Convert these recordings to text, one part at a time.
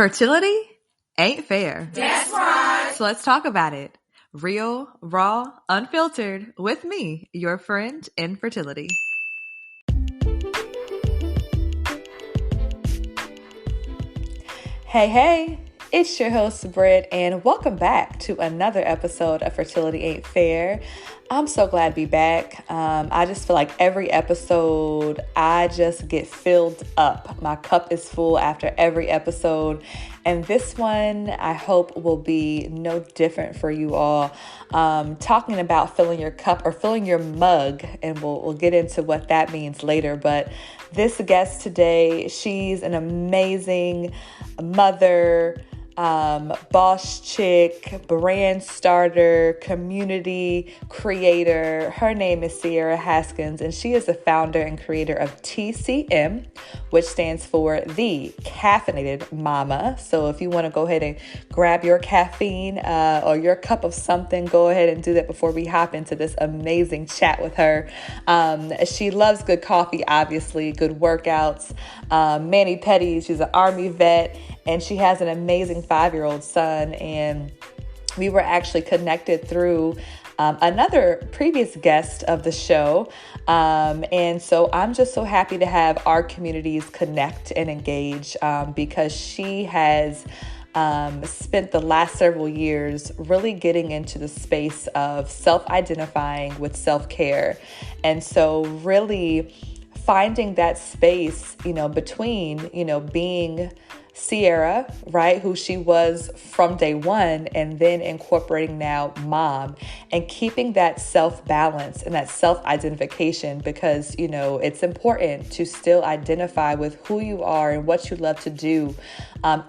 Fertility ain't fair. That's right. So let's talk about it. Real, raw, unfiltered, with me, your friend in fertility. Hey, it's your host, Britt, and welcome back to another episode of Fertility Ain't Fair. I'm so glad to be back. I just feel like every episode, I just get filled up. My cup is full after every episode. And this one, I hope, will be no different for you all. Talking about filling your cup or filling your mug, and we'll get into what that means later. But this guest today, she's an amazing mother, boss chick, brand starter, community creator. Her name is Ciera Haskins, and she is the founder and creator of TCM, which stands for the Caffeinated Mama. So if you want to go ahead and grab your caffeine or your cup of something, go ahead and do that before we hop into this amazing chat with her. She loves good coffee, obviously, good workouts, mani-pedi. She's an Army vet, and she has an amazing 5-year-old son. And we were actually connected through another previous guest of the show. And so I'm just so happy to have our communities connect and engage because she has spent the last several years really getting into the space of self-identifying with self-care. And so really finding that space, between, being Ciera, right, who she was from day one, and then incorporating now mom, and keeping that self-balance and that self-identification, because, it's important to still identify with who you are and what you love to do,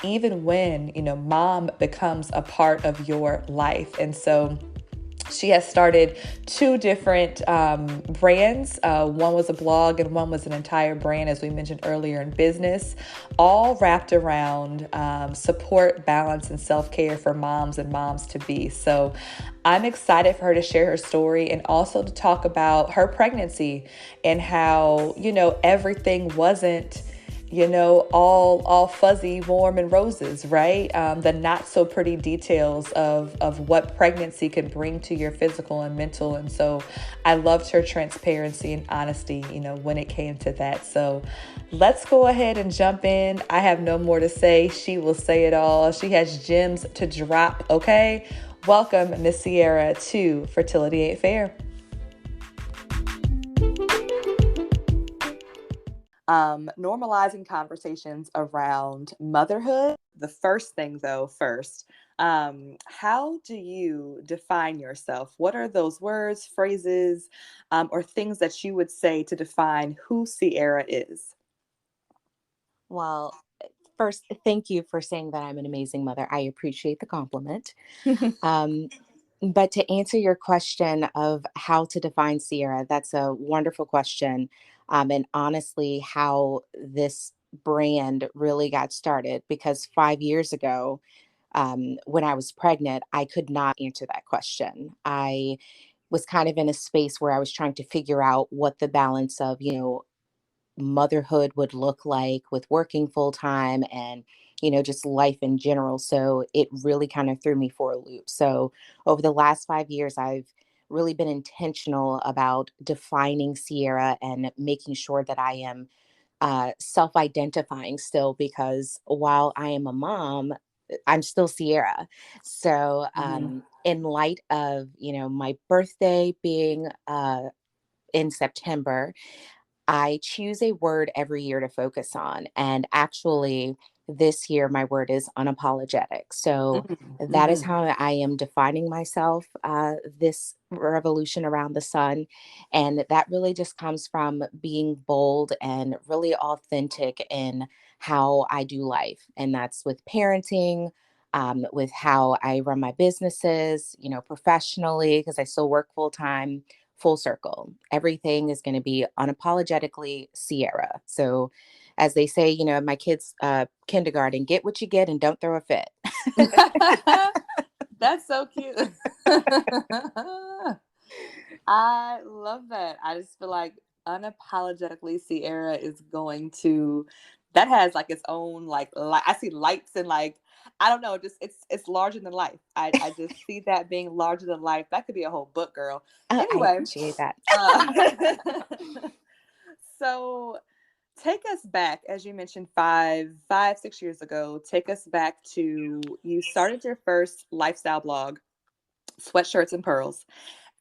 even when, mom becomes a part of your life. And so she has started 2 different brands. One was a blog and one was an entire brand, as we mentioned earlier, in business, all wrapped around support, balance, and self-care for moms and moms to be. So I'm excited for her to share her story and also to talk about her pregnancy and how, everything wasn't all fuzzy, warm, and roses, right? The not so pretty details of what pregnancy can bring to your physical and mental. And so I loved her transparency and honesty, when it came to that. So let's go ahead and jump in. I have no more to say. She will say it all. She has gems to drop, okay? Welcome, Miss Ciera, to Fertility Ain't Fair. Normalizing conversations around motherhood. The first thing, though, how do you define yourself? What are those words, phrases, or things that you would say to define who Ciera is? Well, first, thank you for saying that I'm an amazing mother. I appreciate the compliment. Um, but to answer your question of how to define Ciera, that's a wonderful question. And honestly, how this brand really got started, because 5 years ago, when I was pregnant, I could not answer that question. I was kind of in a space where I was trying to figure out what the balance of, motherhood would look like with working full time and just life in general. So it really kind of threw me for a loop. So over the last 5 years, I've really been intentional about defining Ciera and making sure that I am self-identifying still, because while I am a mom, I'm still Ciera. So in light of my birthday being in September, I choose a word every year to focus on. And actually, this year, my word is unapologetic. So that is how I am defining myself this revolution around the sun. And that really just comes from being bold and really authentic in how I do life. And that's with parenting. With how I run my businesses, professionally, because I still work full time, full circle. Everything is going to be unapologetically Ciera. So, as they say, in my kids' kindergarten, get what you get and don't throw a fit. That's so cute. I love that. I just feel like unapologetically Ciera is going to that has like its own like I see lights and like I don't know, just it's larger than life. I just see that being larger than life. That could be a whole book, girl. I Anyway, appreciate that. uh, so take us back, as you mentioned, 6 years ago. Take us back to you started your first lifestyle blog, Sweatshirts and Pearls.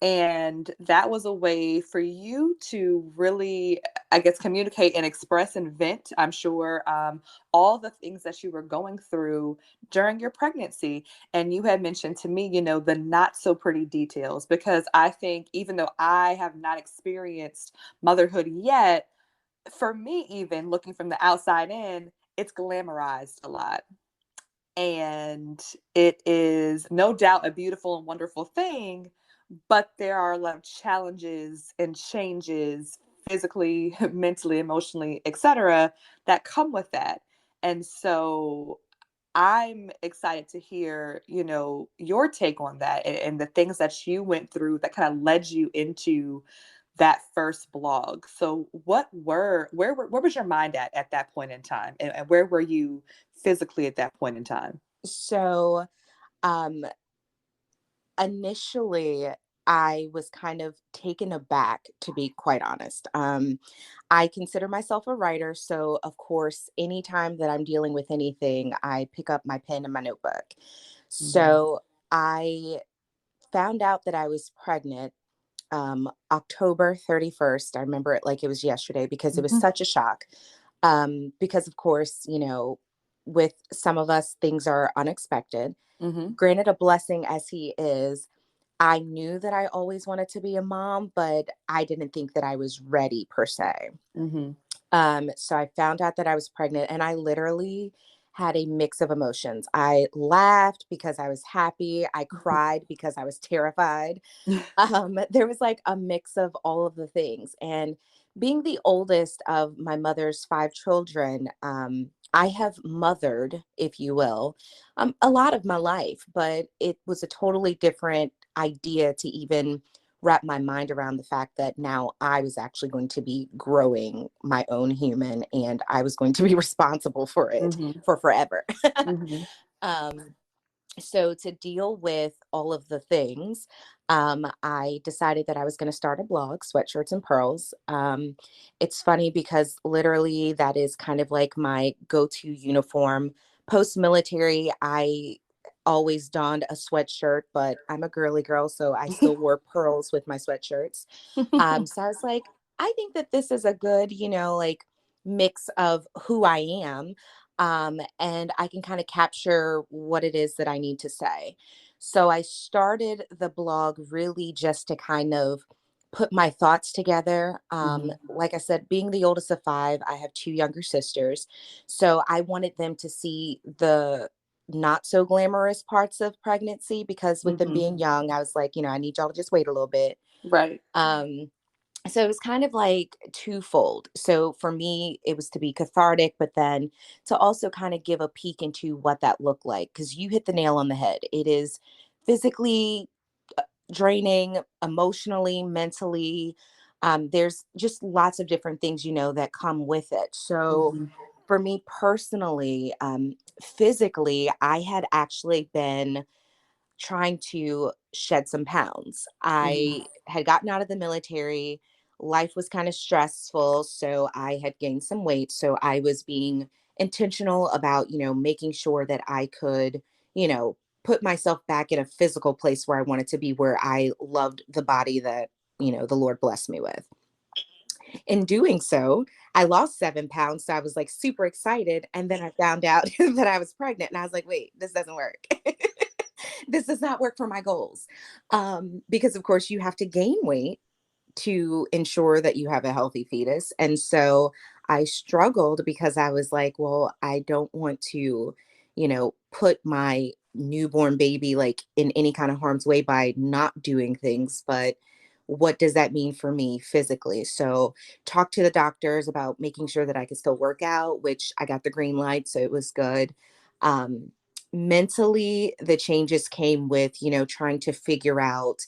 And that was a way for you to really, I guess, communicate and express and vent, I'm sure, all the things that you were going through during your pregnancy. And you had mentioned to me, the not so pretty details, because I think even though I have not experienced motherhood yet, for me, even looking from the outside in, it's glamorized a lot. And it is no doubt a beautiful and wonderful thing, but there are a lot of challenges and changes physically, mentally, emotionally, etc., that come with that. And so I'm excited to hear, your take on that, and the things that you went through that kind of led you into that first blog. So where was your mind at that point in time? And where were you physically at that point in time? So, um, initially, I was kind of taken aback, to be quite honest. I consider myself a writer, so of course, anytime that I'm dealing with anything, I pick up my pen and my notebook. Mm-hmm. So I found out that I was pregnant October 31st. I remember it like it was yesterday because it was Mm-hmm. such a shock. Because, of course, with some of us, things are unexpected. Mm-hmm. Granted, a blessing as he is, I knew that I always wanted to be a mom, but I didn't think that I was ready per se. Mm-hmm. So I found out that I was pregnant and I literally had a mix of emotions. I laughed because I was happy. I cried because I was terrified. There was like a mix of all of the things. And being the oldest of my mother's five children, I have mothered, if you will, a lot of my life, but it was a totally different idea to even wrap my mind around the fact that now I was actually going to be growing my own human and I was going to be responsible for it Mm-hmm. for forever. Mm-hmm. um, so to deal with all of the things, I decided that I was going to start a blog, Sweatshirts and Pearls. It's funny because literally that is kind of like my go-to uniform. Post-military, I always donned a sweatshirt, but I'm a girly girl, so I still wore pearls with my sweatshirts. So I was like, I think that this is a good, like mix of who I am. And I can kind of capture what it is that I need to say. So I started the blog really just to kind of put my thoughts together. Mm-hmm. Like I said, being the oldest of five, I have two younger sisters. So I wanted them to see the not so glamorous parts of pregnancy because with them Mm-hmm. being young, I was like, I need y'all to just wait a little bit. Right. Um, so it was kind of like twofold. So for me, it was to be cathartic, but then to also kind of give a peek into what that looked like. Because you hit the nail on the head. It is physically draining, emotionally, mentally. There's just lots of different things, that come with it. So Mm-hmm. for me personally, physically, I had actually been trying to shed some pounds. Mm-hmm. I had gotten out of the military. Life was kind of stressful. So I had gained some weight. So I was being intentional about, making sure that I could, put myself back in a physical place where I wanted to be, where I loved the body that, the Lord blessed me with. In doing so, I lost 7 pounds. So I was like super excited. And then I found out that I was pregnant. And I was like, wait, this doesn't work. This does not work for my goals. Because, of course, you have to gain weight to ensure that you have a healthy fetus. And so I struggled because I was like, well, I don't want to, put my newborn baby like in any kind of harm's way by not doing things. But what does that mean for me physically? So talk to the doctors about making sure that I could still work out, which I got the green light. So it was good. Um, Mentally, the changes came with, trying to figure out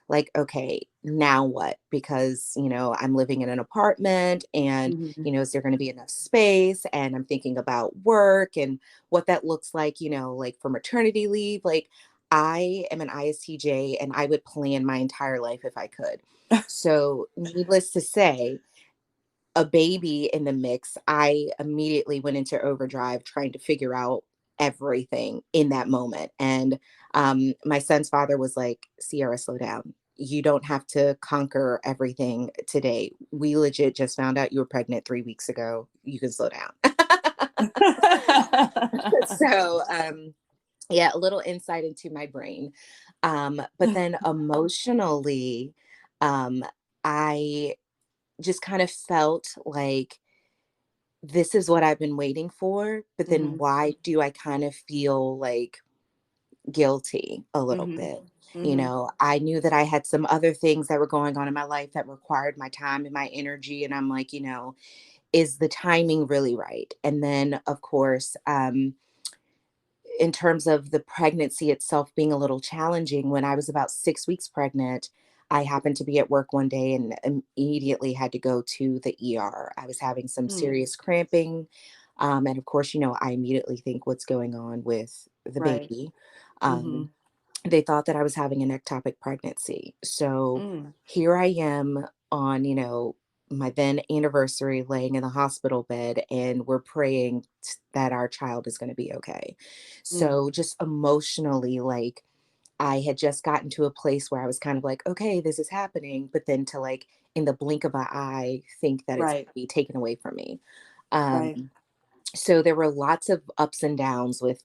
like, okay, now what? Because, I'm living in an apartment and, Mm-hmm. is there going to be enough space? And I'm thinking about work and what that looks like, like for maternity leave. Like, I am an ISTJ and I would plan my entire life if I could. So, needless to say, a baby in the mix, I immediately went into overdrive trying to figure out everything in that moment. And my son's father was like, Ciera, slow down. You don't have to conquer everything today. We legit just found out you were pregnant 3 weeks ago. You can slow down. So, yeah, a little insight into my brain. But then emotionally, um, I just kind of felt like this is what I've been waiting for, but then Mm-hmm. why do I kind of feel like guilty a little Mm-hmm. bit? Mm-hmm. I knew that I had some other things that were going on in my life that required my time and my energy. And I'm like, is the timing really right? And then, of course, in terms of the pregnancy itself being a little challenging, when I was about 6 weeks pregnant, I happened to be at work one day and immediately had to go to the ER. I was having some Mm. serious cramping. And of course, I immediately think what's going on with the Right. baby. Mm-hmm. Um, they thought that I was having an ectopic pregnancy. So Mm. here I am on, my then anniversary laying in the hospital bed, and we're praying that our child is going to be okay. Mm. So just emotionally, like, I had just gotten to a place where I was kind of like, okay, this is happening. But then to, like, in the blink of an eye, think that it's going Right. to be taken away from me. Right. So there were lots of ups and downs with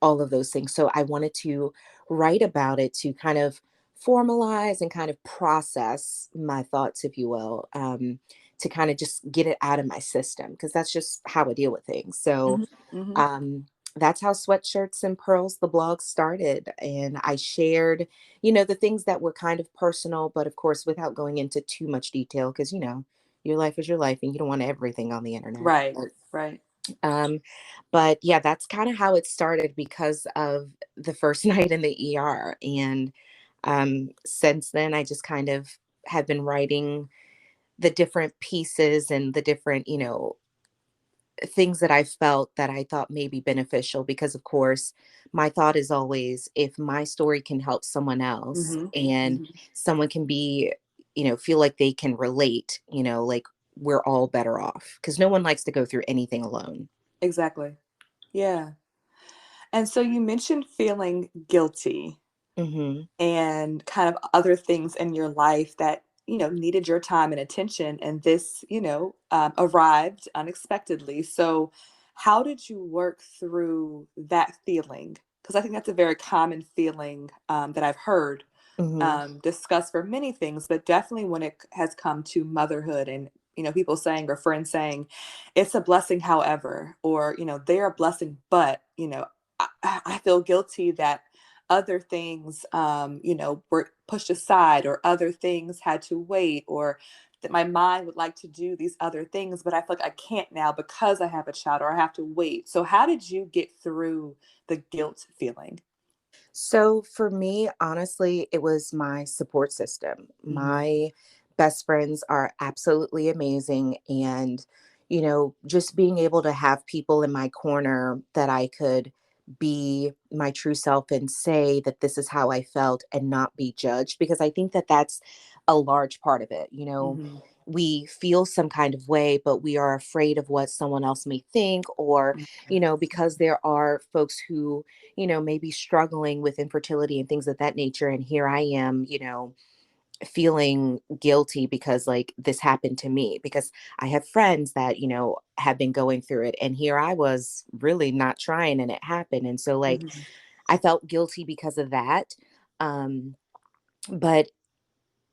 all of those things. So I wanted to write about it to kind of formalize and kind of process my thoughts, if you will, to kind of just get it out of my system, because that's just how I deal with things. So Mm-hmm. Mm-hmm. um, that's how Sweatshirts and Pearls, the blog, started. And I shared, the things that were kind of personal, but of course, without going into too much detail, because, your life is your life and you don't want everything on the internet. Right. Right. Um, but yeah, that's kind of how it started because of the first night in the ER. And since then, I just kind of have been writing the different pieces and the different, things that I felt that I thought may be beneficial. Because, of course, my thought is always, if my story can help someone else Mm-hmm. and Mm-hmm. someone can be, feel like they can relate, like, we're all better off, because no one likes to go through anything alone. Exactly. Yeah. And so you mentioned feeling guilty Hmm. and kind of other things in your life that, needed your time and attention. And this, arrived unexpectedly. So, how did you work through that feeling? Because I think that's a very common feeling that I've heard Hmm. discussed for many things, but definitely when it has come to motherhood and people saying or friends saying it's a blessing, however, or they're a blessing, but I feel guilty that other things were pushed aside or other things had to wait or that my mind would like to do these other things, but I feel like I can't now because I have a child or I have to wait. So how did you get through the guilt feeling? So for me, honestly, it was my support system. Hmm. My best friends are absolutely amazing. And, just being able to have people in my corner that I could be my true self and say that this is how I felt and not be judged, because I think that that's a large part of it. Hmm. We feel some kind of way, but we are afraid of what someone else may think, or, because there are folks who, may be struggling with infertility and things of that nature. And here I am, feeling guilty because, like, this happened to me, because I have friends that, have been going through it. And here I was really not trying and it happened. And so, like, Hmm. I felt guilty because of that. Um, but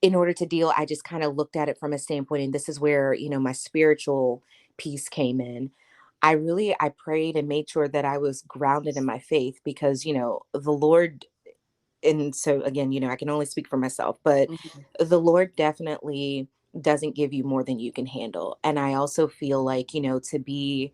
in order to deal, I just kind of looked at it from a standpoint, and this is where, my spiritual piece came in. I prayed and made sure that I was grounded in my faith, because, the Lord, and so again, I can only speak for myself, but Hmm. the Lord definitely doesn't give you more than you can handle. And I also feel like, to be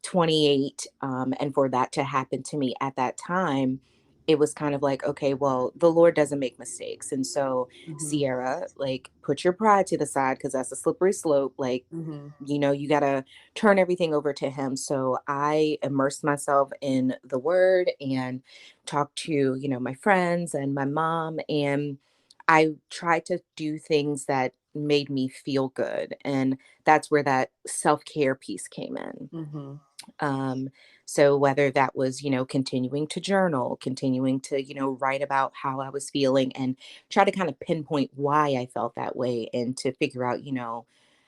28, and for that to happen to me at that time, it was kind of like, okay, well, the Lord doesn't make mistakes. And so, Mm-hmm. Ciera, like, put your pride to the side because that's a slippery slope. Like, Mm-hmm. you got to turn everything over to Him. So I immersed myself in the Word and talked to, my friends and my mom. And I tried to do things that made me feel good. And that's where that self care piece came in. Mm-hmm. Um, so whether that was, continuing to journal, continuing to, write about how I was feeling and try to kind of pinpoint why I felt that way and to figure out,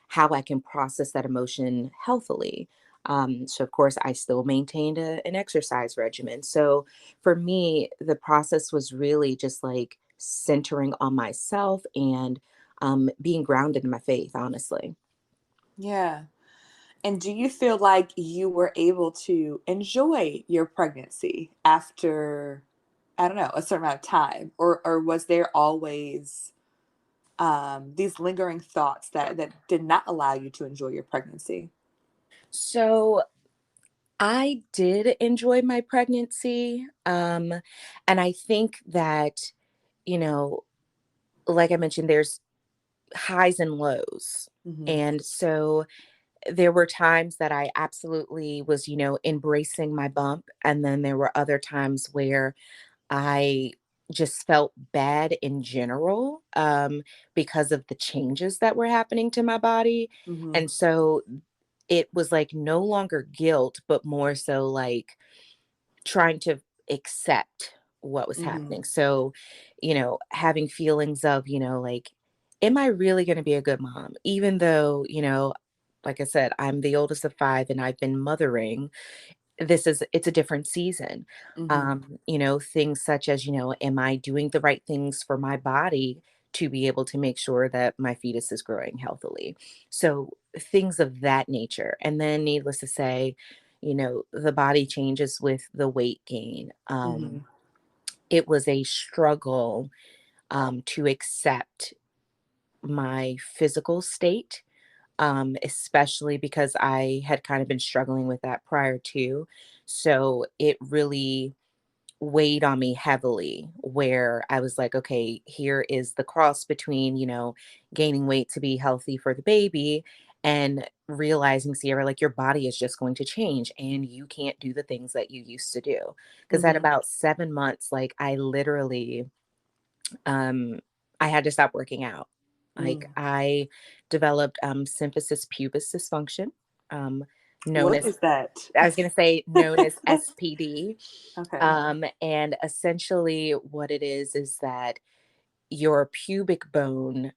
how I can process that emotion healthily. So of course I still maintained an exercise regimen. So for me, the process was really just like centering on myself and being grounded in my faith, honestly. Yeah. And do you feel like you were able to enjoy your pregnancy after, I don't know, a certain amount of time? Or was there always these lingering thoughts that did not allow you to enjoy your pregnancy? So I did enjoy my pregnancy. And I think that, you know, like I mentioned, there's highs and lows. Mm-hmm. And so there were times that I absolutely was, embracing my bump. And then there were other times where I just felt bad in general, because of the changes that were happening to my body. Mm-hmm. And so it was like no longer guilt, but more so like trying to accept what was Mm-hmm. happening. So, having feelings of, like, am I really going to be a good mom? Even though, like I said, I'm the oldest of five and I've been mothering, it's a different season. Mm-hmm. Things such as, am I doing the right things for my body to be able to make sure that my fetus is growing healthily? So things of that nature. And then needless to say, the body changes with the weight gain. Mm-hmm. It was a struggle, to accept my physical state, especially because I had kind of been struggling with that prior to. So it really weighed on me heavily, where I was like, okay, here is the cross between, gaining weight to be healthy for the baby and realizing, Sierra, like your body is just going to change and you can't do the things that you used to do. Because at Mm-hmm. about 7 months, like I literally, um, I had to stop working out. Like Mm. I developed symphysis pubis dysfunction, um, known What as is that? I was going to say known as SPD. Okay. And essentially, what it is that your pubic bone,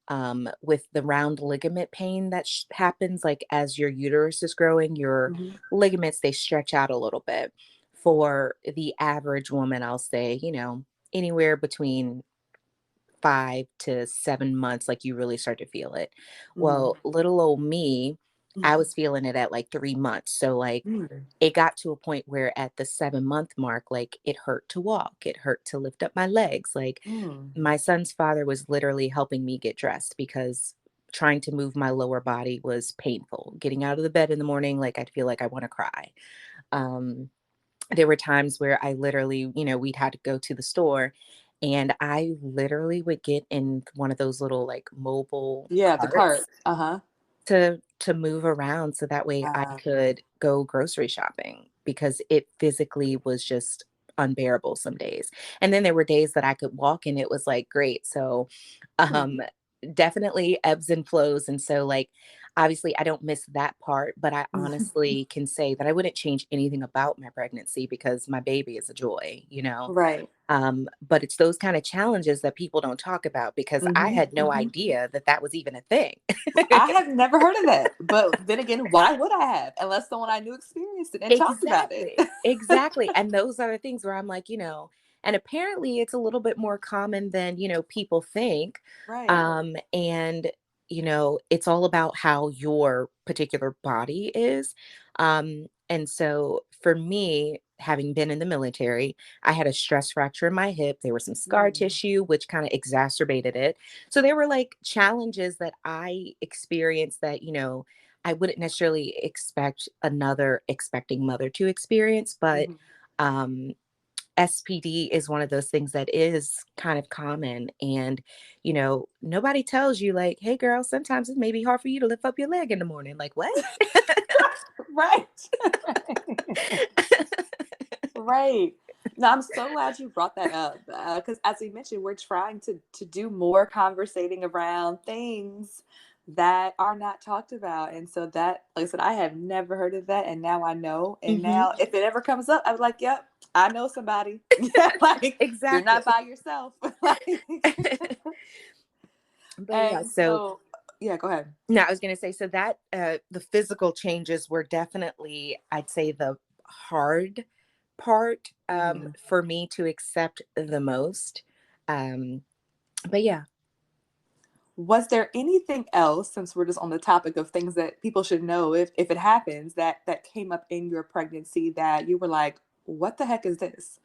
with the round ligament pain that happens, like as your uterus is growing, your Mm-hmm. ligaments they stretch out a little bit. For the average woman, I'll say, anywhere between 5 to 7 months, like you really start to feel it. Mm-hmm. Well, little old me, I was feeling it at like 3 months. So, like, Mm-hmm. it got to a point where at the 7 month mark, like it hurt to walk, it hurt to lift up my legs. Like, Mm. my son's father was literally helping me get dressed because trying to move my lower body was painful. Getting out of the bed in the morning, like, I'd feel like I want to cry. Um, there were times where I literally, we'd had to go to the store and I literally would get in one of those little like mobile Yeah, the cart. carts Uh-huh. to move around so that way I Um, could go grocery shopping because it physically was just unbearable some days. And then there were days that I could walk and it was like great. So hmm. um definitely ebbs and flows. And so like obviously I don't miss that part, but I honestly can say that I wouldn't change anything about my pregnancy because my baby is a joy, Right. but it's those kind of challenges that people don't talk about because I Mm-hmm. had no Mm-hmm. idea that that was even a thing. I have never heard of that. But then again, why would I have? Unless someone I knew experienced it and talked about it. Exactly. Exactly. And those are the things where I'm like, and apparently it's a little bit more common than, people think. Right. And, it's all about how your particular body is. And so for me, having been in the military, I had a stress fracture in my hip. There was some scar Mm. tissue, which kind of exacerbated it. So there were like challenges that I experienced that, I wouldn't necessarily expect another expecting mother to experience, but Mm-hmm. um, SPD is one of those things that is kind of common. And, nobody tells you like, hey girl, sometimes it may be hard for you to lift up your leg in the morning. Like, what? Right. Right. No, I'm so glad you brought that up because, as we mentioned, we're trying to do more conversating around things that are not talked about, and so that, like I said, I have never heard of that, and now I know. And Hmm. now, if it ever comes up, I'm like, "Yep, I know somebody." Yeah, like you're not Exactly. by yourself. Like, But yeah, and so so, yeah, go ahead. no, I was going to say, so that the physical changes were definitely, I'd say, the hard part Hmm. for me to accept the most. Um, but yeah. Was there anything else, since we're just on the topic of things that people should know if it happens, that came up in your pregnancy that you were like, what the heck is this?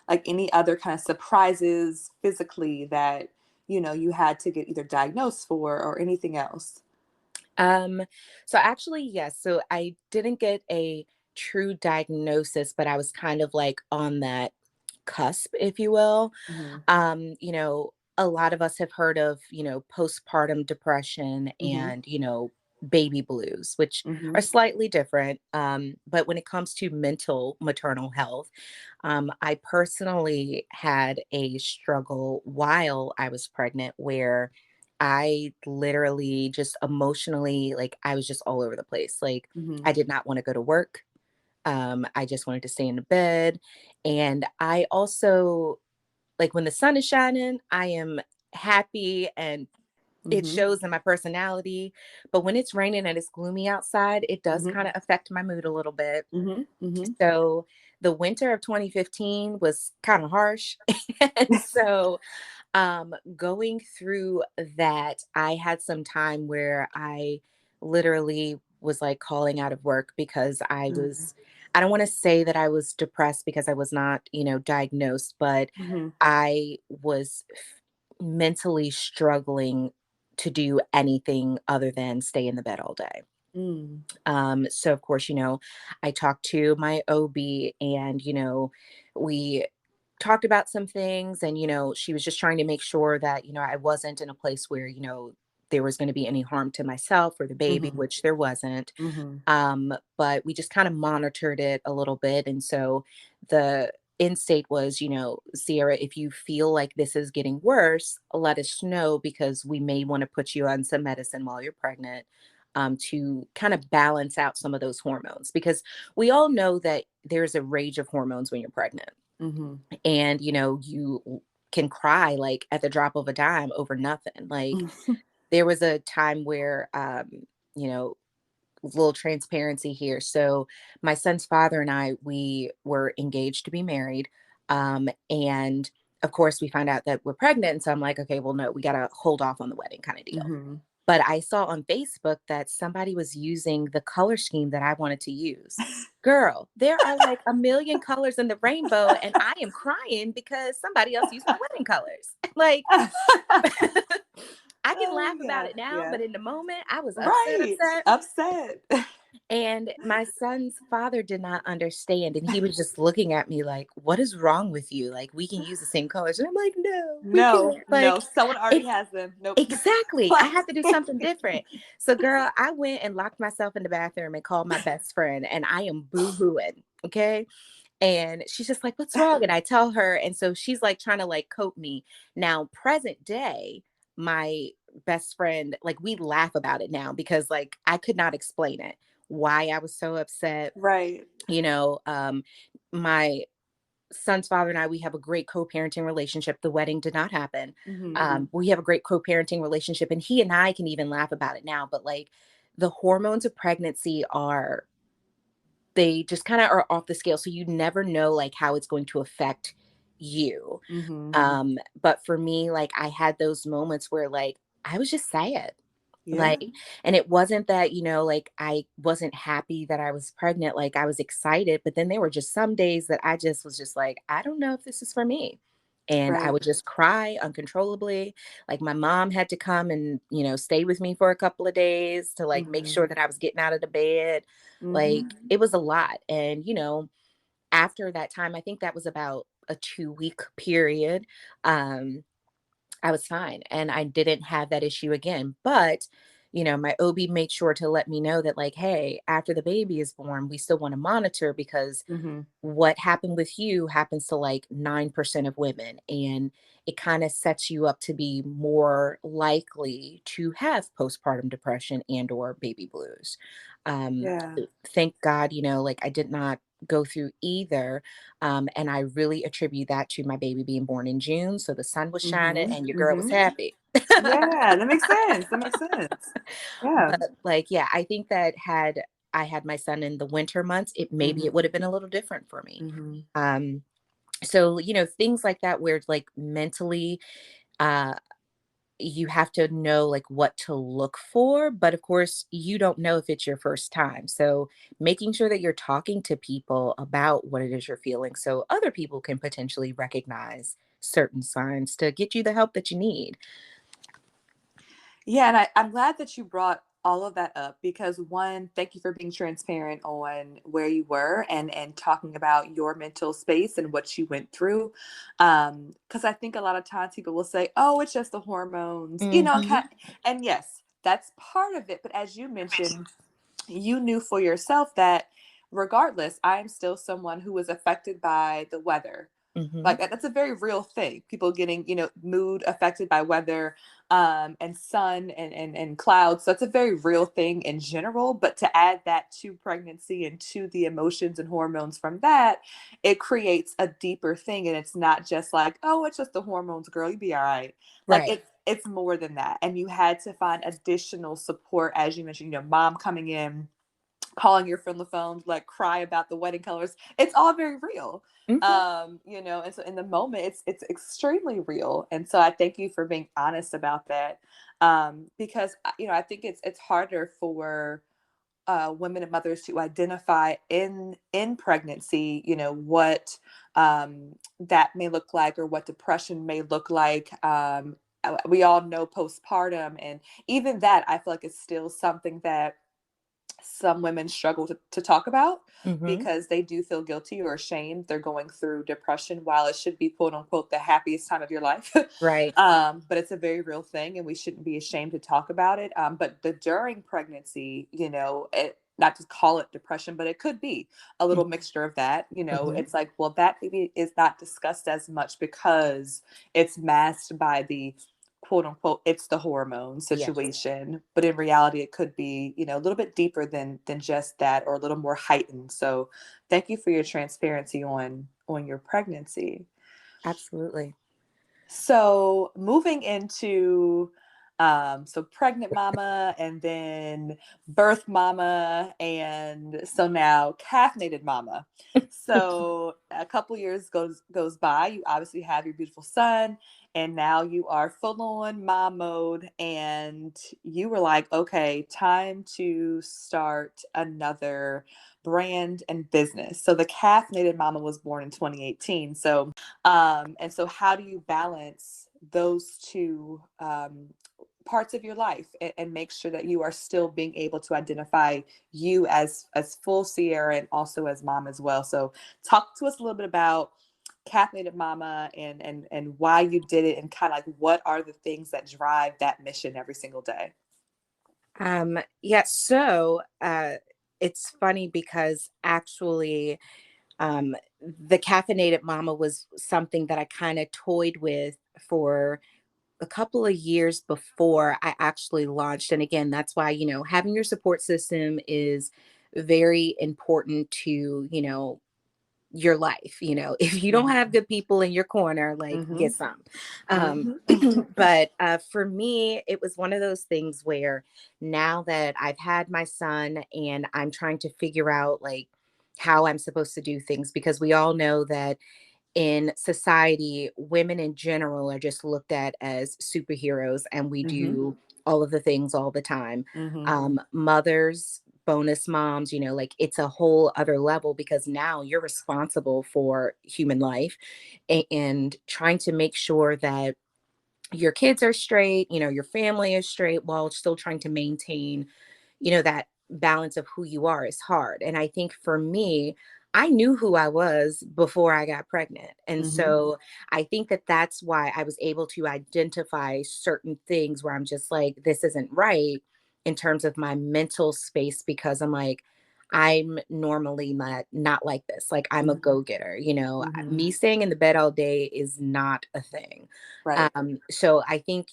Like any other kind of surprises physically that, you had to get either diagnosed for or anything else? Um, so actually, yes. So I didn't get a true diagnosis, but I was kind of like on that cusp, if you will. Hmm. A lot of us have heard of, postpartum depression Hmm. and, baby blues, which Hmm. are slightly different. But when it comes to mental maternal health, I personally had a struggle while I was pregnant where I literally just emotionally, like, I was just all over the place. Like, Hmm. I did not want to go to work. I just wanted to stay in the bed. And I also, like, when the sun is shining, I am happy and it Hmm. shows in my personality. But when it's raining and it's gloomy outside, it does Hmm. kind of affect my mood a little bit. Hmm. Hmm. So the winter of 2015 was kind of harsh. And so going through that, I had some time where I literally was like calling out of work because I don't want to say that I was depressed because I was not, diagnosed, but Hmm. I was mentally struggling to do anything other than stay in the bed all day. Hmm. So of course, I talked to my OB and, we talked about some things and, she was just trying to make sure that, I wasn't in a place where, there was going to be any harm to myself or the baby, Hmm. which there wasn't. Hmm. But we just kind of monitored it a little bit. And so the end state was, Sierra, if you feel like this is getting worse, let us know because we may want to put you on some medicine while you're pregnant to kind of balance out some of those hormones. Because we all know that there's a rage of hormones when you're pregnant. Hmm. And, you can cry like at the drop of a dime over nothing. Like there was a time where, you know, little transparency here. So my son's father and I, we were engaged to be married. And of course we find out that we're pregnant. And so I'm like, okay, well, no, we got to hold off on the wedding kind of deal. Hmm. But I saw on Facebook that somebody was using the color scheme that I wanted to use. Girl, there are like a million colors in the rainbow, and I am crying because somebody else used my wedding colors. Like, I can Oh laugh about yeah, it now, yeah. but in the moment, I was upset, Right. upset. Upset. And my son's father did not understand. And he was just looking at me like, what is wrong with you? Like, we can use the same colors. And I'm like, no, we No, can't. no. Like, Someone already it's has them. Nope. exactly. I Like, have to do something different. So, girl, I went and locked myself in the bathroom and called my best friend, and I am boo hooing. Okay. And she's just like, what's wrong? And I tell her. And so she's like trying to like cope me. Now, present day, my best friend, like we laugh about it now because like I could not explain it, why I was so upset. right. You know, my son's father and I, we have a great co-parenting relationship. The wedding did not happen. Hmm. We have a great co-parenting relationship, and he and I can even laugh about it now. But like the hormones of pregnancy are, they just kind of are off the scale. So you never know like how it's going to affect you. Hmm. But for me, like I had those moments where like I was just sad. Yeah. Like, and it wasn't that, like I wasn't happy that I was pregnant. Like I was excited, but then there were just some days that I just was just like, I don't know if this is for me. And I Right. would just cry uncontrollably. Like my mom had to come and, stay with me for a couple of days to like make Hmm. sure that I was getting out of the bed. Hmm. Like it was a lot. And, after that time, I think that was about a 2-week period, I was fine and I didn't have that issue again. But, my OB made sure to let me know that, like, hey, after the baby is born, we still want to monitor because Mm-hmm. what happened with you happens to like 9% of women. And it kind of sets you up to be more likely to have postpartum depression and or baby blues. Um, Yeah. Thank God, like I did not go through either. And I really attribute that to my baby being born in June. So the sun was shining Mm-hmm. and your girl was Mm-hmm. happy. Yeah, that makes sense. That makes sense. Yeah. But like, yeah, I think that had I had my son in the winter months, it Mm-hmm. would have been a little different for me. Mm-hmm. Um, so, things like that where like mentally, uh, you have to know like what to look for, but of course you don't know if it's your first time. So making sure that you're talking to people about what it is you're feeling so other people can potentially recognize certain signs to get you the help that you need. Yeah, and I'm glad that you brought all of that up because one, thank you for being transparent on where you were and talking about your mental space and what you went through. Because I think a lot of times people will say, "Oh, it's just the hormones," Hmm. and yes, that's part of it. But as you mentioned, you knew for yourself that regardless, I am still someone who is affected by the weather. Hmm. Like that's a very real thing. People getting, mood affected by weather, and sun and clouds. So that's a very real thing in general. But to add that to pregnancy and to the emotions and hormones from that, it creates a deeper thing. And it's not just like, oh, it's just the hormones, girl, you be all right. Like Right. it's more than that. And you had to find additional support, as you mentioned, mom coming in, calling your friend on the phone, like cry about the wedding colors. It's all very real. Hmm. And so in the moment it's extremely real. And so I thank you for being honest about that. Because I think it's harder for women and mothers to identify in pregnancy, what that may look like or what depression may look like. We all know postpartum, and even that I feel like it's still something that some women struggle to talk about Hmm. because they do feel guilty or ashamed they're going through depression while it should be quote unquote the happiest time of your life. Right. But it's a very real thing and we shouldn't be ashamed to talk about it. But the during pregnancy, not to call it depression, but it could be a little mixture of that. Hmm. It's like, well, that maybe is not discussed as much because it's masked by the quote unquote it's the hormone Yes. situation, but in reality it could be a little bit deeper than just that, or a little more heightened. So thank you for your transparency on your pregnancy. Absolutely. So moving into so pregnant mama and then birth mama, and so now caffeinated mama. So a couple years goes by, you obviously have your beautiful son, and now you are full on mom mode, and you were like, okay, time to start another brand and business. So the caffeinated mama was born in 2018. And so, how do you balance those two parts of your life, and make sure that you are still being able to identify you as full Ciera and also as mom as well? So, talk to us a little bit about Caffeinated Mama and why you did it, and kind of like what are the things that drive that mission every single day. Yeah, so it's funny because actually the caffeinated mama was something that I kind of toyed with for a couple of years before I actually launched. And again, that's why, having your support system is very important to, your life. If you don't Mm-hmm. have good people in your corner, like Mm-hmm. get some. um Mm-hmm. but for me it was one of those things where now that I've had my son and I'm trying to figure out like how I'm supposed to do things, because we all know that in society women in general are just looked at as superheroes and we Mm-hmm. do all of the things all the time. Mm-hmm. Mothers, bonus moms, like it's a whole other level because now you're responsible for human life and trying to make sure that your kids are straight, your family is straight while still trying to maintain, that balance of who you are is hard. And I think for me, I knew who I was before I got pregnant. And Mm-hmm. so I think that that's why I was able to identify certain things where I'm just like, this isn't right in terms of my mental space, because I'm like, I'm normally not like this. Like, I'm a Mm-hmm. go-getter, you know, Mm-hmm. me staying in the bed all day is not a thing. Right. So I think,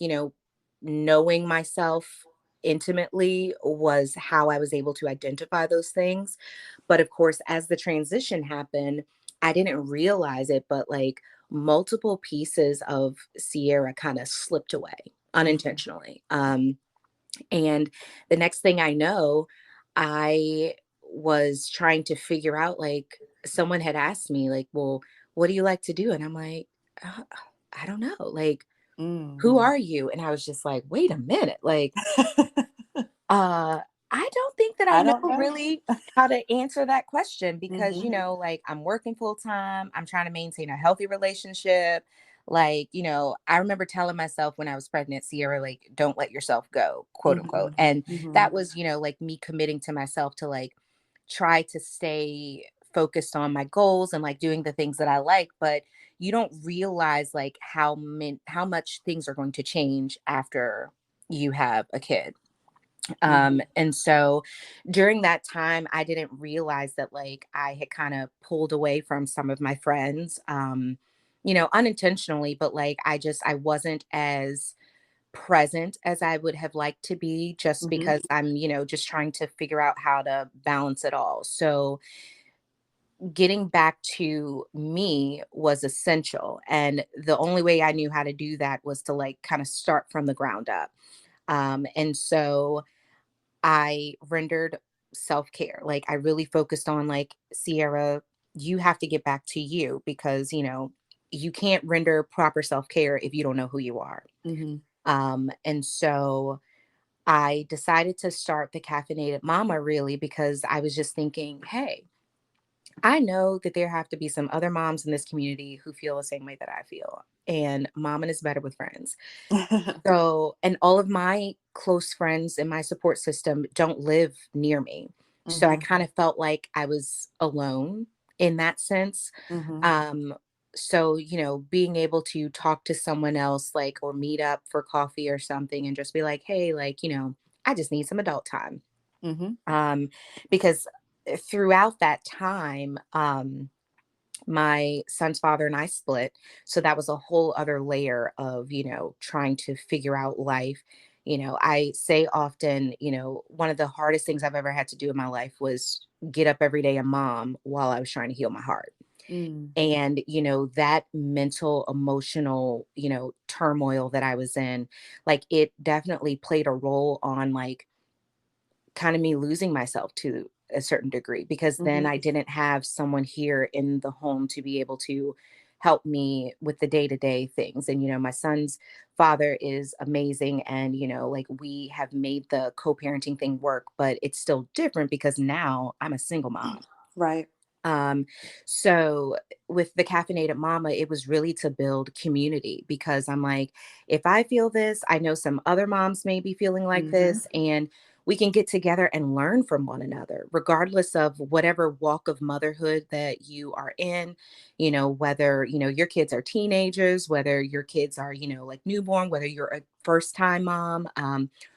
knowing myself intimately was how I was able to identify those things. But of course, as the transition happened, I didn't realize it, but like multiple pieces of Ciera kind of slipped away Mm-hmm. unintentionally. And the next thing I know, I was trying to figure out, like, someone had asked me, like, well, what do you like to do? And I'm like, uh, I don't know. Like, who Mm. are you? And I was just like, wait a minute. Like, uh, I don't think that I I know don't know. really how to answer that question, because, Mm-hmm. like, I'm working full time. I'm trying to maintain a healthy relationship. Like, I remember telling myself when I was pregnant, Ciera, like, don't let yourself go, quote unquote. Mm-hmm. And Mm-hmm. that was, like, me committing to myself to like try to stay focused on my goals and like doing the things that I like. But you don't realize like how much things are going to change after you have a kid. Mm-hmm. And so during that time, I didn't realize that like I had kind of pulled away from some of my friends, unintentionally, but like I wasn't as present as I would have liked to be, just Mm-hmm. because I'm, just trying to figure out how to balance it all. So getting back to me was essential. And the only way I knew how to do that was to like kind of start from the ground up. And so I rendered self-care. Like, I really focused on like, Ciera, you have to get back to you, because, you can't render proper self-care if you don't know who you are. Mm-hmm. And so I decided to start the Caffeinated Mama, really because I was just thinking, hey, I know that there have to be some other moms in this community who feel the same way that I feel. And momming is better with friends. So, and all of my close friends in my support system don't live near me. So I Mm-hmm. kind of felt like I was alone in that sense. Mm-hmm. Um, so, being able to talk to someone else, like, or meet up for coffee or something and just be like, hey, like, I just need some adult time. Mm-hmm. Um, because throughout that time, my son's father and I split. So that was a whole other layer of, trying to figure out life. I say often, one of the hardest things I've ever had to do in my life was get up every day a mom while I was trying to heal my heart. Mm. And, that mental, emotional, turmoil that I was in, like, it definitely played a role on like kind of me losing myself to a certain degree, because then Mm-hmm. I didn't have someone here in the home to be able to help me with the day-to-day things. And my son's father is amazing, and like, we have made the co-parenting thing work, but it's still different because now I'm a single mom. Right. um, so with the Caffeinated Mama, it was really to build community, because I'm like, if I feel this, I know some other moms may be feeling like Mm-hmm. this, and we can get together and learn from one another, regardless of whatever walk of motherhood that you are in, whether, your kids are teenagers, whether your kids are, like newborn, whether you're a first time mom,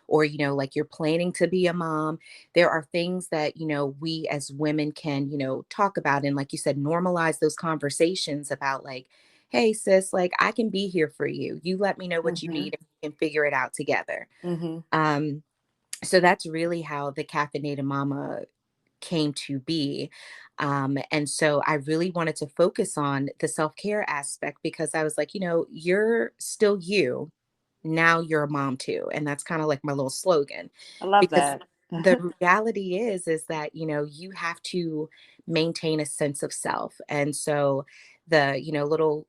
or, like you're planning to be a mom. There are things that we as women can talk about, and like you said, normalize those conversations about like, hey sis, like, I can be here for you, you let me know what you Mm-hmm. need and we can figure it out together. Mm-hmm. um so that's really how the Caffeinated Mama came to be. And so I really wanted to focus on the self-care aspect, because I was like, you're still you, now you're a mom too. And that's kind of like my little slogan, I love because that. the reality is that, you have to maintain a sense of self. And so the, little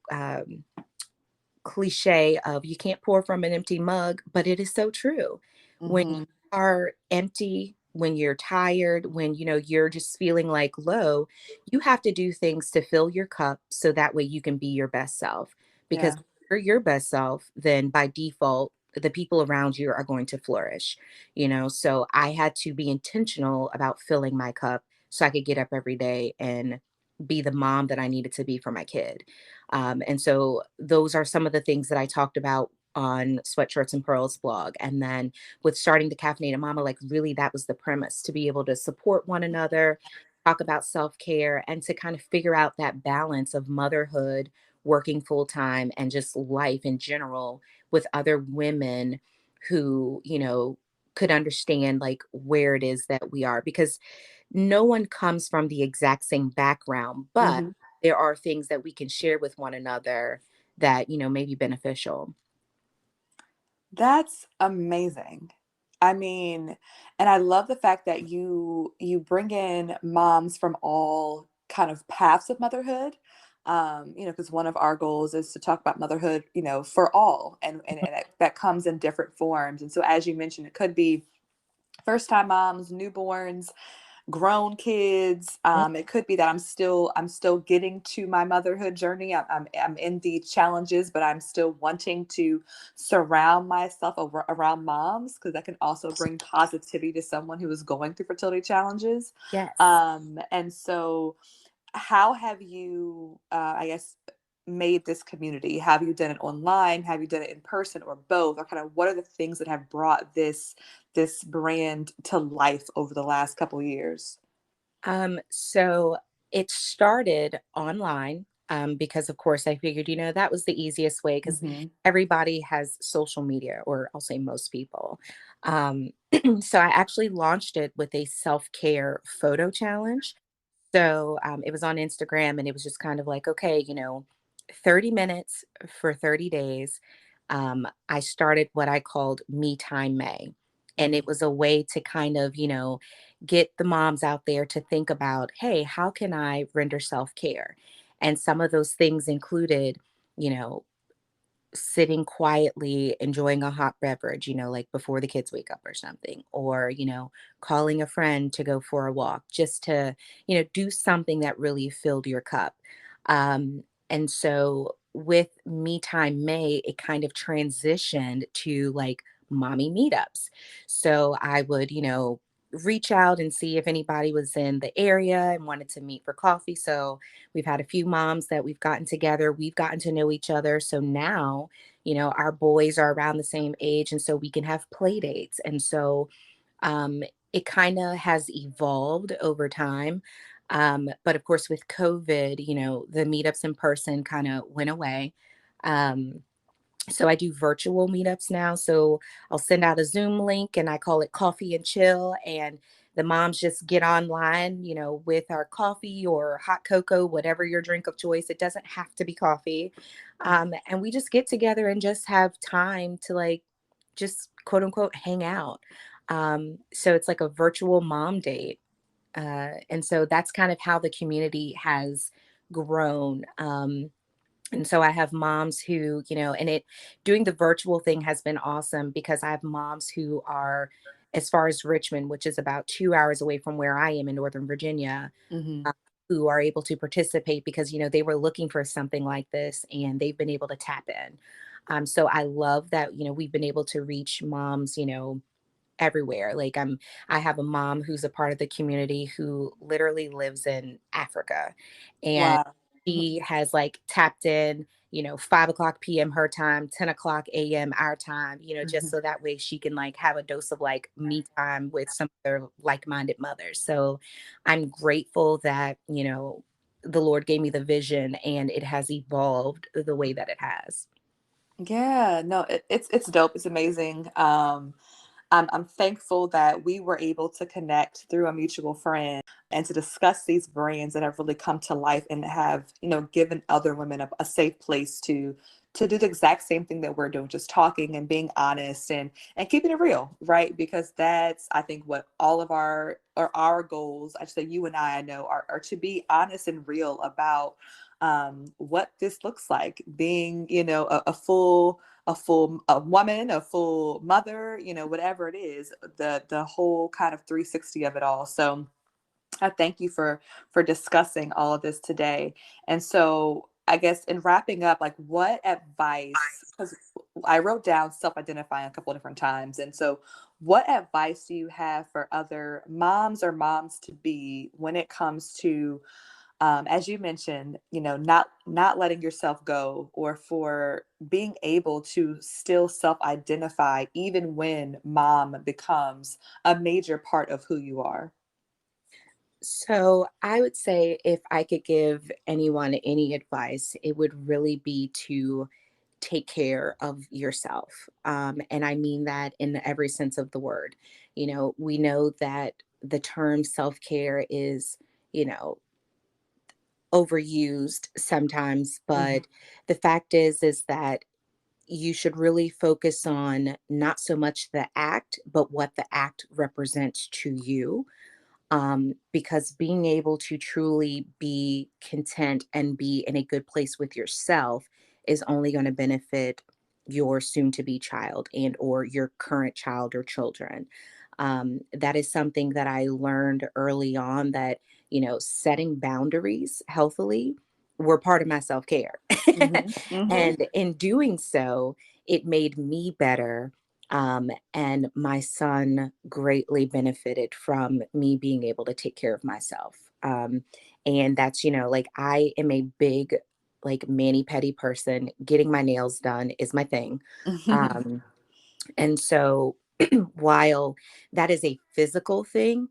cliche of you can't pour from an empty mug, but it is so true. When you Mm-hmm. are empty, when you're tired, when you're just feeling like low, you have to do things to fill your cup so that way you can be your best self. Because Yeah. if you're your best self, then by default, the people around you are going to flourish. So I had to be intentional about filling my cup so I could get up every day and be the mom that I needed to be for my kid. And so those are some of the things that I talked about on Sweatshirts and Pearls blog. And then with starting the Caffeinated Mama, like really that was the premise, to be able to support one another, talk about self-care, and to kind of figure out that balance of motherhood, working full time, and just life in general with other women who, could understand like where it is that we are, because no one comes from the exact same background, but Hmm. there are things that we can share with one another that, may be beneficial. That's amazing. I mean, and I love the fact that you bring in moms from all kind of paths of motherhood. Because one of our goals is to talk about motherhood, for all, and that comes in different forms. And so, as you mentioned, it could be first time moms, newborns, grown kids. Mm. It could be that I'm still getting to my motherhood journey. I'm in the challenges, but I'm still wanting to surround myself around moms, because that can also bring positivity to someone who is going through fertility challenges. Yes. And so, how have you, I guess, made this community? Have you done it online? Have you done it in person, or both? Or kind of what are the things that have brought this brand to life over the last couple years? So it started online, because of course I figured, that was the easiest way, because Mhm. everybody has social media, or I'll say most people. Um, so I actually launched it with a self-care photo challenge. So it was on Instagram, and it was just kind of like, okay, 30 minutes for 30 days. I started what I called Me Time May. And it Mhm. was a way to kind of, get the moms out there to think about, hey, how can I render self care? And some of those things included, you know, sitting quietly enjoying a hot beverage, like before the kids wake up or something, or, calling a friend to go for a walk, just to, do something that really filled your cup. And so with Me Time May, it kind of transitioned to like mommy meetups. So I would, reach out and see if anybody was in the area and wanted to meet for coffee. So we've had a few moms that we've gotten together, we've gotten to know each other. So now, our boys are around the same age, and so we can have play dates. And so it kind of has evolved over time. But of course, with COVID, the meetups in person kind of went away. Um, so I do virtual meetups now. So I'll send out a Zoom link, and I call it Coffee and Chill. And the moms just get online, with our coffee or hot cocoa, whatever your drink of choice. It doesn't have to be coffee. And we just get together and just have time to like just quote unquote hang out. So it's like a virtual mom date. And so that's kind of how the community has grown. And so I have moms who, and it doing the virtual thing has been awesome, because I have moms who are as far as Richmond, which is about 2 hours away from where I am in Northern Virginia, Mhm. uh, who are able to participate because, they were looking for something like this and they've been able to tap in. So I love that, we've been able to reach moms, everywhere. Like I have a mom who's a part of the community who literally lives in Africa, and Wow. she has like tapped in, 5 o'clock p.m. her time, 10 o'clock a.m. our time, just Mhm. so that way she can like have a dose of like me time with some other like-minded mothers. So I'm grateful that, the Lord gave me the vision and it has evolved the way that it has. Yeah, no, it's dope. It's amazing. I'm thankful that we were able to connect through a mutual friend and to discuss these brands that have really come to life and have, given other women a safe place to do the exact same thing that we're doing, just talking and being honest and keeping it real, right? Because that's, I think, what all of our goals, I should say you and I know, are to be honest and real about what this looks like, being, a woman, a full mother, whatever it is, the whole kind of 360 of it all. So I thank you for discussing all of this today. And so I guess in wrapping up, like what advice, because I wrote down self-identifying a couple of different times. And so what advice do you have for other moms or moms to be when it comes to as you mentioned, not letting yourself go, or for being able to still self-identify even when mom becomes a major part of who you are. So I would say if I could give anyone any advice, it would really be to take care of yourself. And I mean that in every sense of the word. We know that the term self care is, you know, overused sometimes, Hmm. but the fact is that you should really focus on not so much the act, but what the act represents to you, because being able to truly be content and be in a good place with yourself is only going to benefit your soon to be child and or your current child or children. That is something that I learned early on, that setting boundaries healthily were part of my self-care. Hmm. Hmm. And in doing so, it made me better, and my son greatly benefited from me being able to take care of myself. And that's, like I am a big, like mani pedi person. Getting my nails done is my thing. Um, and so while that is a physical thing,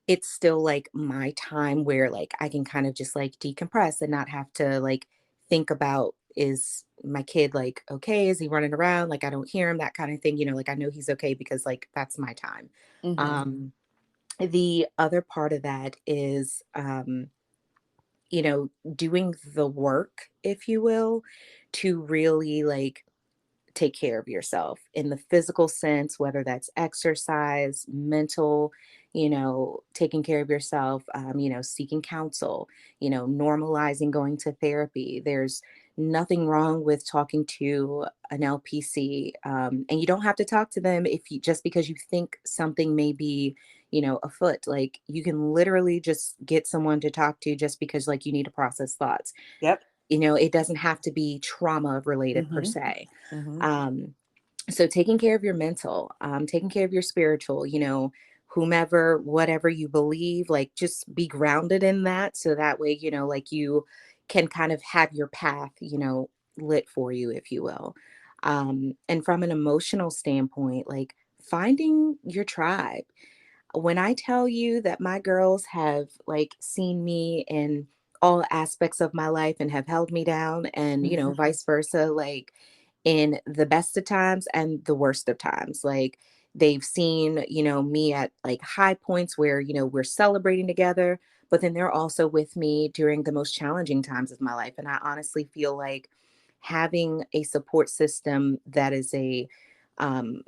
it's still like my time where like I can kind of just like decompress and not have to like think about, is my kid like okay, is he running around, like I don't hear him, that kind of thing, like I know he's okay because like that's my time. Hmm. um the other part of that is you know doing the work, if you will, to really like take care of yourself in the physical sense, whether that's exercise, mental, taking care of yourself, seeking counsel, normalizing going to therapy. There's nothing wrong with talking to an LPC. And you don't have to talk to them if you just because you think something may be, afoot. Like you can literally just get someone to talk to just because like you need to process thoughts. Yep. It doesn't have to be trauma related per Hmm. se. Hmm. um, so taking care of your mental, taking care of your spiritual, whomever, whatever you believe, like just be grounded in that. So that way, like you can kind of have your path, lit for you, if you will. And from an emotional standpoint, like finding your tribe. When I tell you that my girls have like seen me in all aspects of my life and have held me down, and vice versa, like in the best of times and the worst of times, like they've seen me at like high points where we're celebrating together, but then they're also with me during the most challenging times of my life. And I honestly feel like having a support system that is um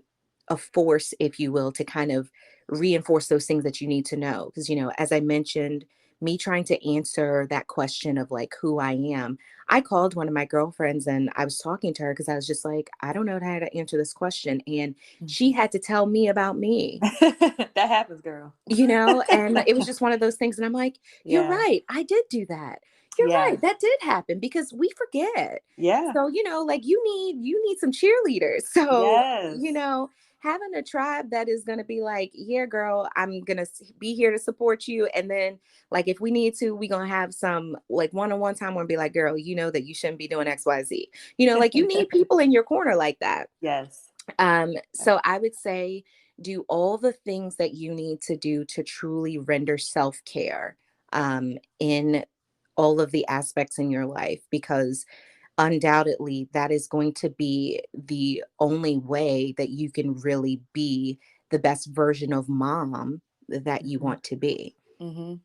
a force, if you will, to kind of reinforce those things that you need to know. Because, as I mentioned, me trying to answer that question of like who I am, I called one of my girlfriends and I was talking to her because I was just like, I don't know how to answer this question. And she had to tell me about me. That happens, girl. And it was just one of those things. And I'm like, you're Yeah. right. I did do that. You're Yeah. right. That did happen because we forget. Yeah. So, like you need some cheerleaders. So, Yes. having a tribe that is going to be like, yeah, girl, I'm going to be here to support you. And then like, if we need to, we going to have some like one-on-one time where be like, girl, you know that you shouldn't be doing XYZ. Like you need people in your corner like that. Yes. So I would say do all the things that you need to do to truly render self-care in all of the aspects in your life, because undoubtedly that is going to be the only way that you can really be the best version of mom that you Hmm. want to be. Hmm.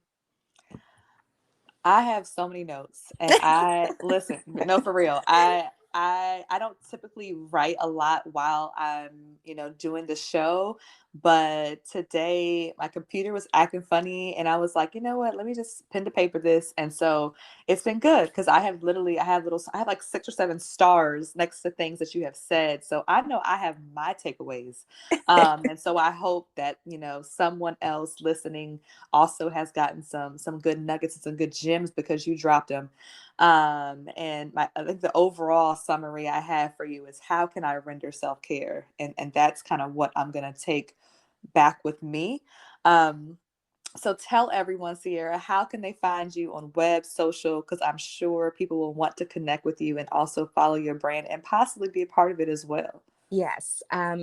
I have so many notes, and I listen, no, for real. I don't typically write a lot while I'm, doing the show, but today my computer was acting funny and I was like, you know what, let me just pen to paper this. And so it's been good because I have like 6 or 7 stars next to things that you have said. So I know I have my takeaways. And so I hope that, someone else listening also has gotten some good nuggets and some good gems because you dropped them. And I think the overall summary I have for you is how can I render self-care? And that's kind of what I'm gonna take back with me. Um, So tell everyone, Ciera, how can they find you on web, social? Because I'm sure people will want to connect with you and also follow your brand and possibly be a part of it as well. Yes.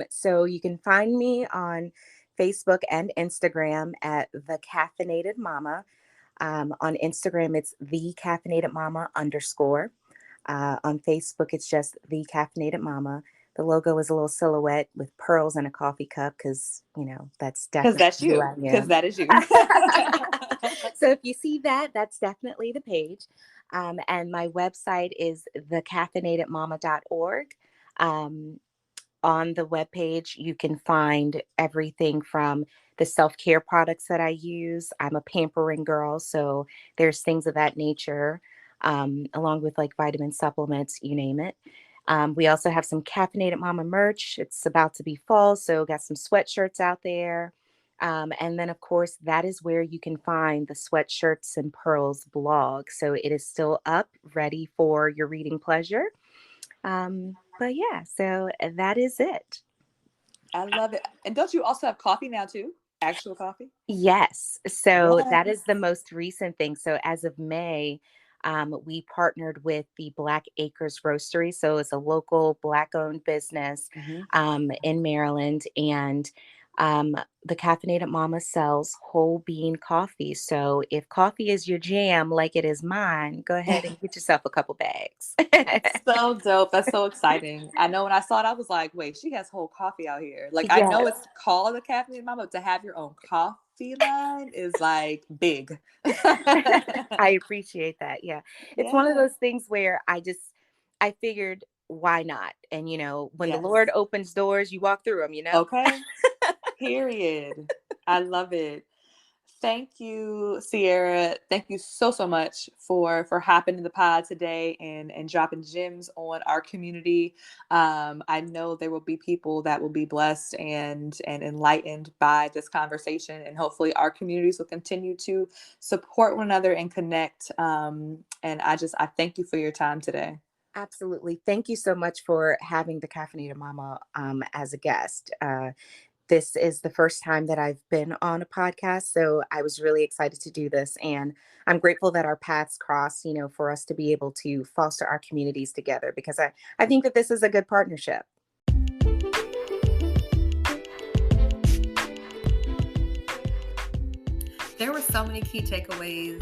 So you can find me on Facebook and Instagram at the Caffeinated Mama. On Instagram, it's the Caffeinated Mama _. On Facebook, it's just the Caffeinated Mama. The logo is a little silhouette with pearls and a coffee cup because, that's Because definitely that's who you. I Because am. that is you. So if you see that, that's definitely the page. And my website is thecaffeinatedmama.org. Um, on the webpage, you can find everything from the self-care products that I use. I'm a pampering girl, so there's things of that nature, along with like vitamin supplements, you name it. We also have some Caffeinated Mama merch. It's about to be fall, so got some sweatshirts out there. And then, of course, that is where you can find the Sweatshirts and Pearls blog. So it is still up, ready for your reading pleasure. But yeah, so that is it. I love it. And don't you also have coffee now too? Actual coffee? Yes. So that Yes. is the most recent thing. So as of May, we partnered with the Black Acres Roastery. So it's a local Black owned business Mhm. in Maryland. And um, the Caffeinated Mama sells whole bean coffee. So if coffee is your jam, like it is mine, go ahead and get yourself a couple bags. So dope. That's so exciting. I know when I saw it, I was like, wait, she has whole coffee out here. Like, I know Yes. it's called the Caffeinated Mama, but to have your own coffee line is like big. I appreciate that. Yeah. It's one of Yeah. those things where I figured, why not? And, when the Yes. Lord opens doors, you walk through them. Okay. Period. I love it. Thank you, Ciera. Thank you so so much for hopping in the pod today and dropping gems on our community. I know there will be people that will be blessed and enlightened by this conversation, and hopefully our communities will continue to support one another and connect. And I thank you for your time today. Absolutely. Thank you so much for having the Caffeinated Mama as a guest. This is the first time that I've been on a podcast, so I was really excited to do this. And I'm grateful that our paths cross, for us to be able to foster our communities together because I think that this is a good partnership. There were so many key takeaways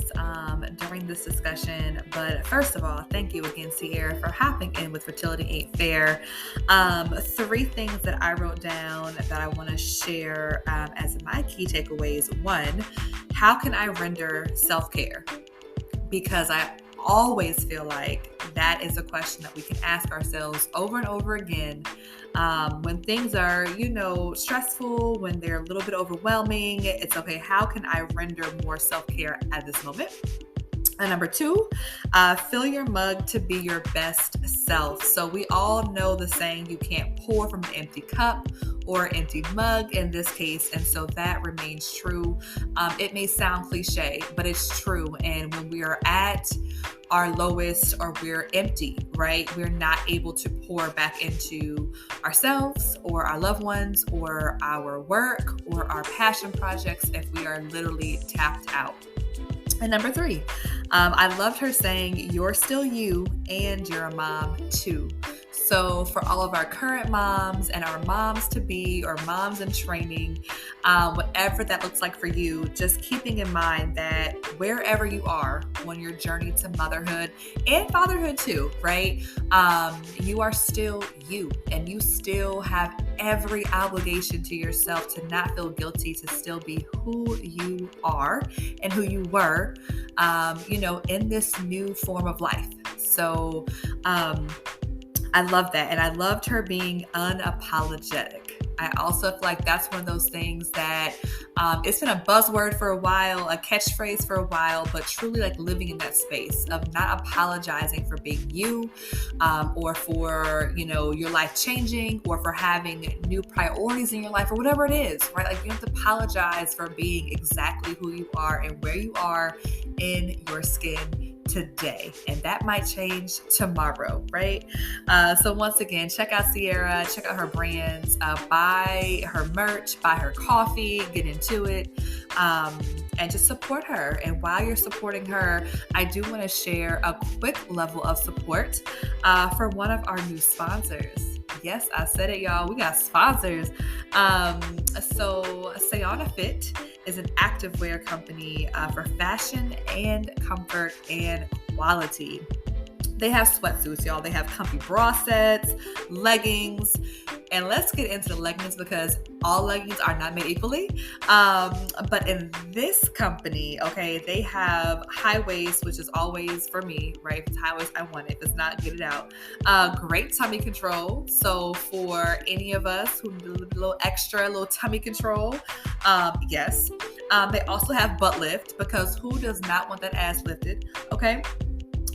during this discussion, but first of all, thank you again, Ciera, for hopping in with Fertility Ain't Fair. 3 things that I wrote down that I want to share as my key takeaways. 1, how can I render self-care? Because I always feel like that is a question that we can ask ourselves over and over again when things are, stressful, when they're a little bit overwhelming. It's okay, how can I render more self-care at this moment? And number 2, fill your mug to be your best self. So we all know the saying, you can't pour from an empty cup or empty mug in this case. And so that remains true. It may sound cliche, but it's true. And when we are at our lowest or we're empty, right? We're not able to pour back into ourselves or our loved ones or our work or our passion projects if we are literally tapped out. And number 3, I loved her saying, you're still you and you're a mom too. So for all of our current moms and our moms to be or moms in training, whatever that looks like for you, just keeping in mind that wherever you are on your journey to motherhood and fatherhood too, right? You are still you and you still have every obligation to yourself to not feel guilty, to still be who you are and who you were, in this new form of life. So, I love that. And I loved her being unapologetic. I also feel like that's one of those things that it's been a buzzword for a while, a catchphrase for a while, but truly like living in that space of not apologizing for being you or for, your life changing or for having new priorities in your life or whatever it is, right? Like you don't have to apologize for being exactly who you are and where you are in your skin today, and that might change tomorrow, right? So once again, check out Ciera, check out her brands, buy her merch, buy her coffee, get into it. and just support her. And while you're supporting her, I do want to share a quick level of support for one of our new sponsors. Yes, I said it, y'all. We got sponsors. So Ciera Fit is an activewear company for fashion and comfort and quality. They have sweatsuits, y'all. They have comfy bra sets, leggings, and let's get into the leggings because all leggings are not made equally. But in this company, okay, they have high waist, which is always for me, right? If it's high waist, I want it. If it's not, get it out. Great tummy control. So for any of us who need a little extra, a little tummy control, yes. They also have butt lift because who does not want that ass lifted? Okay.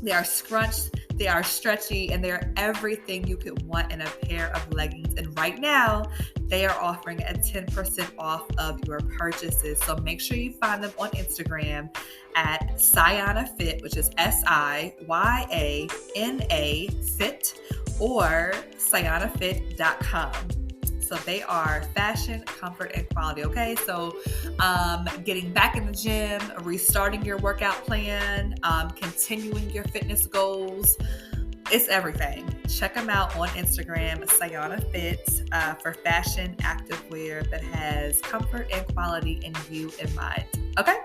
They are scrunched, they are stretchy, and they're everything you could want in a pair of leggings. And right now, they are offering a 10% off of your purchases. So make sure you find them on Instagram at Ciera Fit, which is SIYANA Fit, or CieraFit.com. So they are fashion, comfort, and quality, okay? So getting back in the gym, restarting your workout plan, continuing your fitness goals, it's everything. Check them out on Instagram, Ciera Fit, for fashion activewear that has comfort and quality and you in mind. Okay?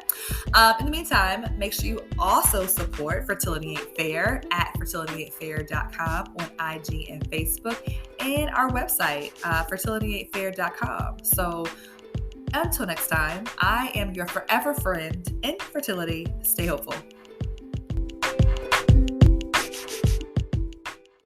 In the meantime, make sure you also support Fertility Ain't Fair at fertilityaintfair.com on IG and Facebook, and our website, fertilityaintfair.com. So until next time, I am your forever friend in fertility. Stay hopeful.